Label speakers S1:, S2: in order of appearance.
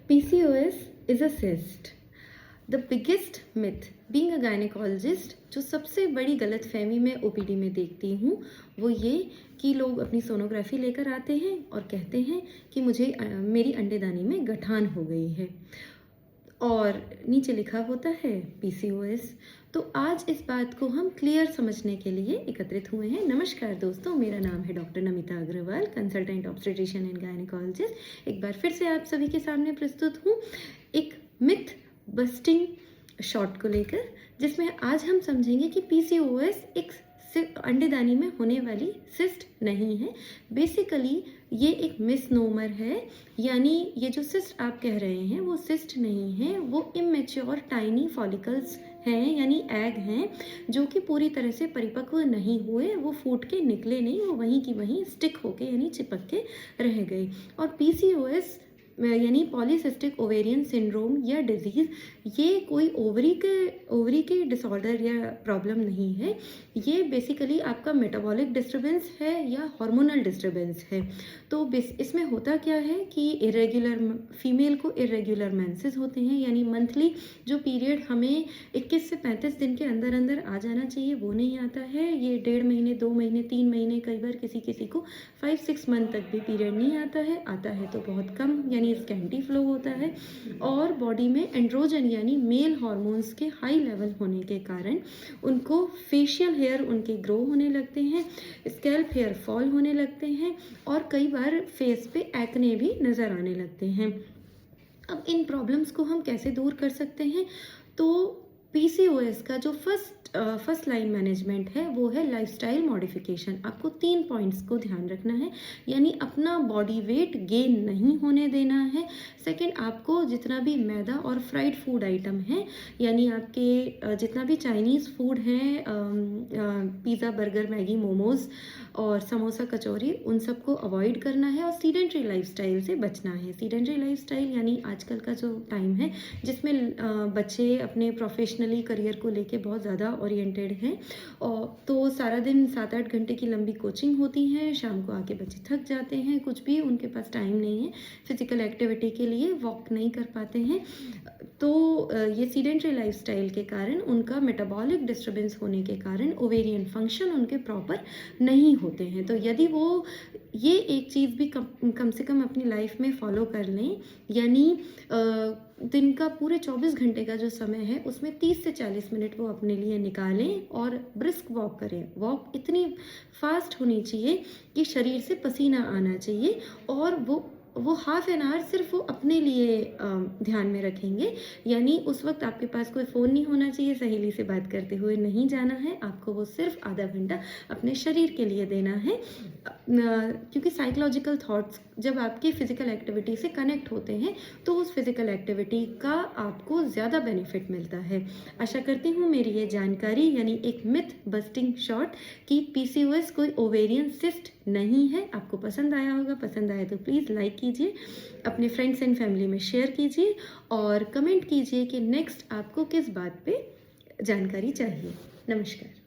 S1: PCOS is a cyst. The biggest myth being a gynecologist, जो सबसे बड़ी गलतफहमी मैं ओपीडी में देखती हूँ वो ये कि लोग अपनी सोनोग्राफी लेकर आते हैं और कहते हैं कि मुझे मेरी अंडेदानी में गठान हो गई है और नीचे लिखा होता है PCOS। तो आज इस बात को हम क्लियर समझने के लिए एकत्रित हुए हैं। नमस्कार दोस्तों, मेरा नाम है doctor Namita Agrawal, consultant obstetrician and gynaecologist. एक बार फिर से आप सभी के सामने प्रस्तुत हूँ एक मिथ बस्टिंग शॉर्ट को लेकर, जिसमें आज हम समझेंगे कि PCOS एक अंडेदानी में होने वाली सिस्ट नहीं है। बेसिकली ये एक मिसनोमर है, यानी ये जो सिस्ट आप कह रहे हैं वो सिस्ट नहीं है, वो इमेच्योर टाइनी फॉलिकल्स हैं, यानी एग हैं जो कि पूरी तरह से परिपक्व नहीं हुए, वो फूट के निकले नहीं, वो वहीं की वहीं स्टिक होके यानी चिपक के रह गए। और PCOS यानी पॉलीसिस्टिक ओवेरियन सिंड्रोम या डिजीज़, ये कोई ओवरी के डिसऑर्डर या प्रॉब्लम नहीं है। ये बेसिकली आपका मेटाबॉलिक डिस्टर्बेंस है या हार्मोनल डिस्टर्बेंस है। तो इसमें होता क्या है कि फीमेल को इरेगुलर मेंसेस होते हैं, यानी मंथली जो पीरियड हमें 21 से 35 दिन के अंदर अंदर आ जाना चाहिए वो नहीं आता है। ये 1.5 महीने, 2 महीने, 3 महीने, कई बार किसी को 5-6 मंथ तक भी पीरियड नहीं आता है। आता है तो बहुत कम, यानी स्कैंटी फ्लो होता है। और बॉडी में एंड्रोजन यानी मेल हार्मोन्स के हाई लेवल होने के कारण उनको फेशियल हेयर उनके ग्रो होने लगते हैं, स्कैल्प हेयर फॉल होने लगते हैं और कई बार फेस पे एक्ने भी नज़र आने लगते हैं। अब इन प्रॉब्लम्स को हम कैसे दूर कर सकते हैं? तो PCOS का जो फर्स्ट लाइन मैनेजमेंट है वो है लाइफस्टाइल मॉडिफिकेशन। आपको 3 पॉइंट्स को ध्यान रखना है, यानी अपना बॉडी वेट गेन नहीं होने देना है। सेकंड, आपको जितना भी मैदा और फ्राइड फूड आइटम है, यानी आपके जितना भी चाइनीज़ फूड है, पिज़्ज़ा, बर्गर, मैगी, मोमोज और समोसा, कचौरी, उन सबको अवॉइड करना है और सीडेंट्री लाइफस्टाइल से बचना है। सीडेंट्री लाइफस्टाइल यानी आजकल का जो टाइम है जिसमें बच्चे अपने प्रोफेशनली करियर को लेके बहुत ज़्यादा ओरिएंटेड हैं, और तो सारा दिन 7-8 घंटे की लंबी कोचिंग होती है, शाम को आके बच्चे थक जाते हैं, कुछ भी उनके पास टाइम नहीं है फिजिकल एक्टिविटी के लिए, वॉक नहीं कर पाते हैं। तो ये सीडेंट्री लाइफस्टाइल के कारण, उनका मेटाबॉलिक डिस्टर्बेंस होने के कारण ओवेरियन फंक्शन उनके प्रॉपर नहीं होते हैं। तो यदि वो ये एक चीज़ भी कम से कम अपनी लाइफ में फॉलो कर लें, यानी दिन का पूरे 24 घंटे का जो समय है उसमें 30 से 40 मिनट वो अपने लिए निकालें और ब्रिस्क वॉक करें। वॉक इतनी फास्ट होनी चाहिए कि शरीर से पसीना आना चाहिए, और वो हाफ एन आवर सिर्फ वो अपने लिए ध्यान में रखेंगे, यानी उस वक्त आपके पास कोई फ़ोन नहीं होना चाहिए, सहेली से बात करते हुए नहीं जाना है, आपको वो सिर्फ आधा घंटा अपने शरीर के लिए देना है। क्योंकि साइकोलॉजिकल थॉट्स जब आपकी फ़िज़िकल एक्टिविटी से कनेक्ट होते हैं तो उस फिज़िकल एक्टिविटी का आपको ज़्यादा बेनिफिट मिलता है। आशा करती हूँ मेरी ये जानकारी, यानी एक मिथ बस्टिंग शॉर्ट कि PCOS कोई ओवेरियन सिस्ट नहीं है, आपको पसंद आया होगा। पसंद आया तो प्लीज़ लाइक कीजिए, अपने फ्रेंड्स एंड फैमिली में शेयर कीजिए और कमेंट कीजिए कि नेक्स्ट आपको किस बात पे जानकारी चाहिए। नमस्कार।